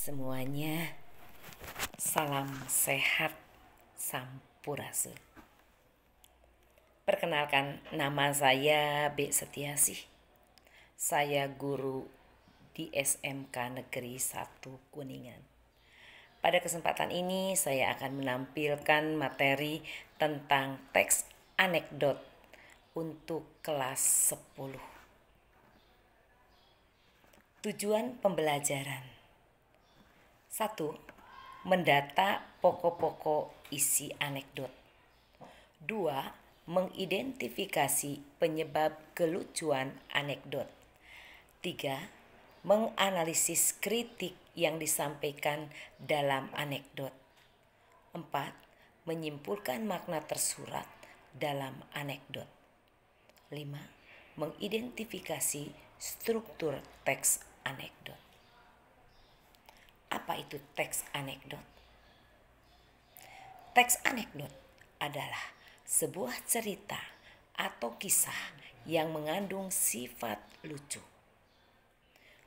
semuanya. Salam sehat sampurasun. Perkenalkan, nama saya B. Setiasih. Saya guru di SMK Negeri 1 Kuningan. Pada kesempatan ini saya akan menampilkan materi tentang teks anekdot untuk kelas 10. Tujuan pembelajaran: 1. Mendata pokok-pokok isi anekdot. 2. Mengidentifikasi penyebab kelucuan anekdot. 3. Menganalisis kritik yang disampaikan dalam anekdot. 4. Menyimpulkan makna tersurat dalam anekdot. 5. Mengidentifikasi struktur teks anekdot. Apa itu teks anekdot? Teks anekdot adalah sebuah cerita atau kisah yang mengandung sifat lucu.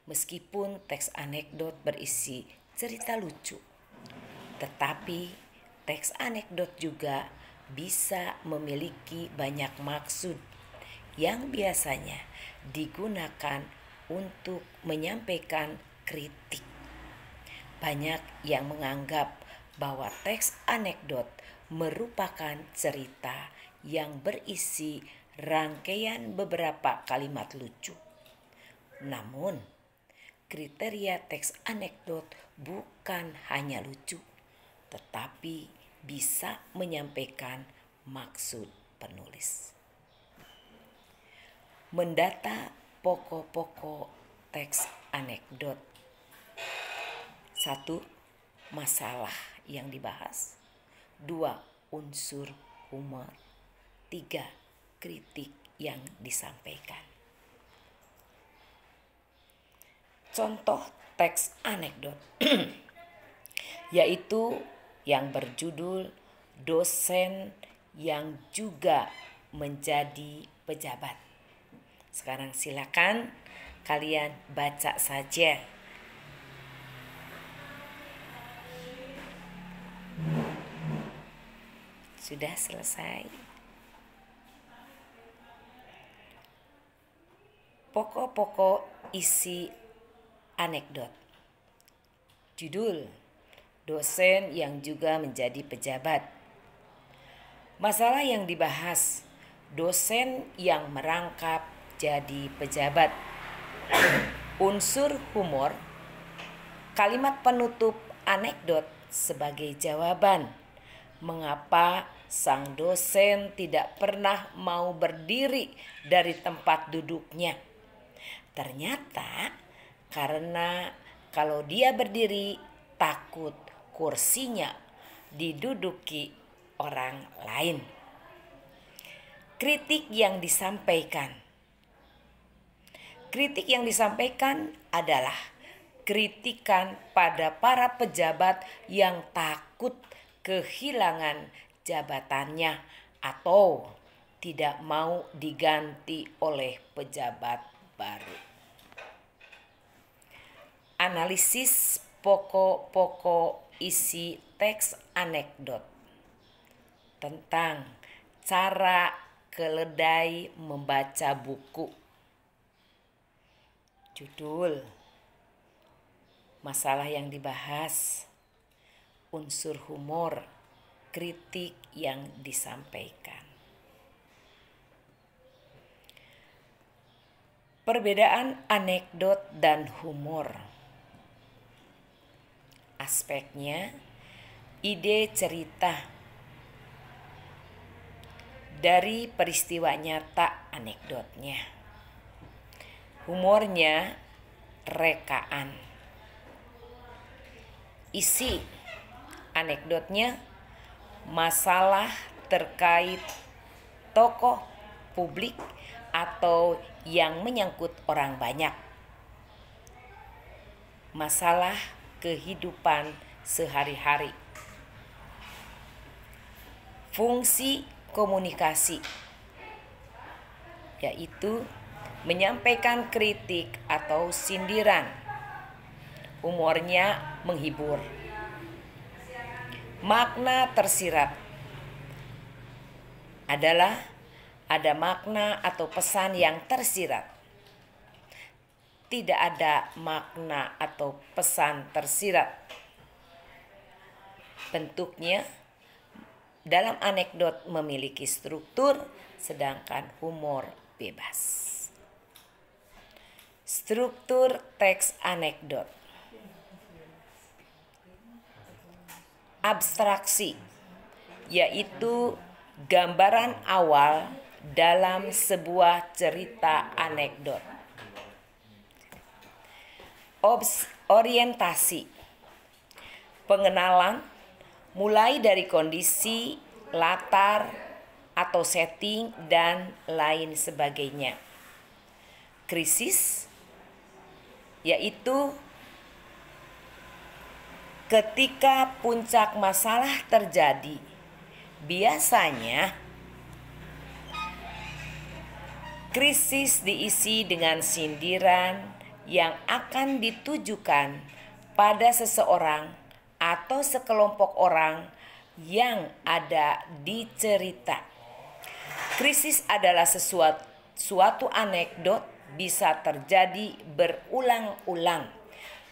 Meskipun teks anekdot berisi cerita lucu, tetapi teks anekdot juga bisa memiliki banyak maksud yang biasanya digunakan untuk menyampaikan kritik. Banyak yang menganggap bahwa teks anekdot merupakan cerita yang berisi rangkaian beberapa kalimat lucu. Namun, kriteria teks anekdot bukan hanya lucu, tetapi bisa menyampaikan maksud penulis. Mendata pokok-pokok teks anekdot. 1. Masalah yang dibahas. 2. Unsur humor. 3. Kritik yang disampaikan. Contoh teks anekdot yaitu yang berjudul dosen yang juga menjadi pejabat. Sekarang silakan kalian baca saja. Sudah selesai. Pokok-pokok isi anekdot. Judul: dosen yang juga menjadi pejabat. Masalah yang dibahas: dosen yang merangkap jadi pejabat. Unsur humor. Kalimat penutup anekdot sebagai jawaban mengapa sang dosen tidak pernah mau berdiri dari tempat duduknya. Ternyata karena kalau dia berdiri takut kursinya diduduki orang lain. Kritik yang disampaikan. Kritik yang disampaikan adalah kritikan pada para pejabat yang takut kehilangan jabatannya atau tidak mau diganti oleh pejabat baru. Analisis pokok-pokok isi teks anekdot tentang cara keledai membaca buku. Judul: masalah yang dibahas, unsur humor, kritik yang disampaikan. Perbedaan anekdot dan humor. Aspeknya: ide cerita dari peristiwa nyata anekdotnya. Humornya rekaan. Isi anekdotnya masalah terkait tokoh publik atau yang menyangkut orang banyak. Masalah kehidupan sehari-hari. Fungsi komunikasi yaitu menyampaikan kritik atau sindiran. Humornya menghibur. Makna tersirat adalah ada makna atau pesan yang tersirat. Tidak ada makna atau pesan tersirat. Bentuknya dalam anekdot memiliki struktur, sedangkan humor bebas. Struktur teks anekdot. Abstraksi, yaitu gambaran awal dalam sebuah cerita anekdot. Orientasi, pengenalan mulai dari kondisi, latar, atau setting, dan lain sebagainya. Krisis, yaitu ketika puncak masalah terjadi. Biasanya krisis diisi dengan sindiran yang akan ditujukan pada seseorang atau sekelompok orang yang ada di cerita. Krisis adalah suatu anekdot bisa terjadi berulang-ulang,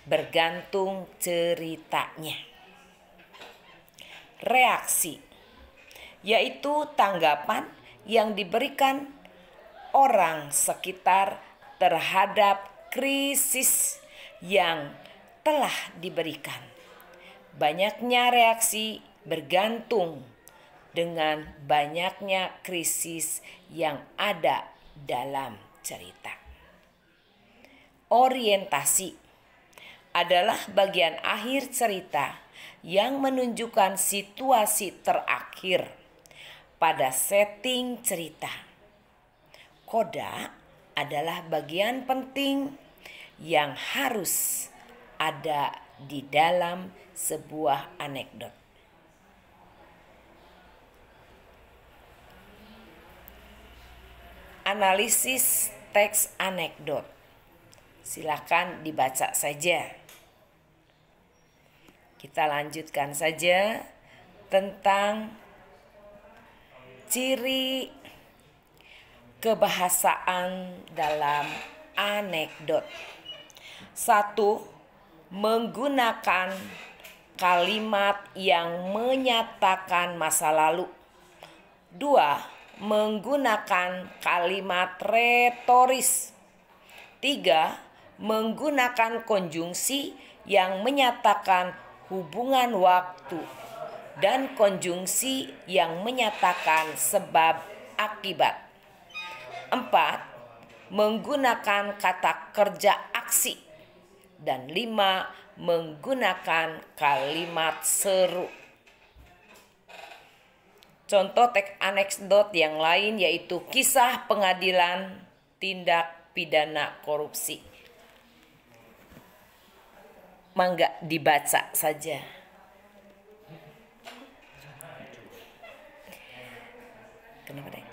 bergantung ceritanya. Reaksi, yaitu tanggapan yang diberikan orang sekitar terhadap krisis yang telah diberikan. Banyaknya reaksi bergantung dengan banyaknya krisis yang ada dalam cerita. Orientasi adalah bagian akhir cerita yang menunjukkan situasi terakhir pada setting cerita. Koda adalah bagian penting yang harus ada di dalam sebuah anekdot. Analisis teks anekdot. Silakan dibaca saja. Kita lanjutkan saja tentang ciri kebahasaan dalam anekdot. 1. Menggunakan kalimat yang menyatakan masa lalu. 2. Menggunakan kalimat retoris. 3. Menggunakan konjungsi yang menyatakan hubungan waktu dan konjungsi yang menyatakan sebab akibat. 4. Menggunakan kata kerja aksi. Dan 5. Menggunakan kalimat seru. Contoh teks anekdot yang lain yaitu kisah pengadilan tindak pidana korupsi. Mangga dibaca saja. Kenapa deh?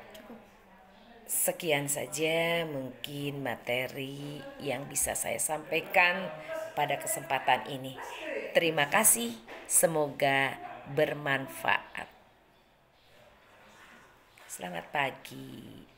Sekian saja mungkin materi yang bisa saya sampaikan pada kesempatan ini. Terima kasih, semoga bermanfaat. Selamat pagi.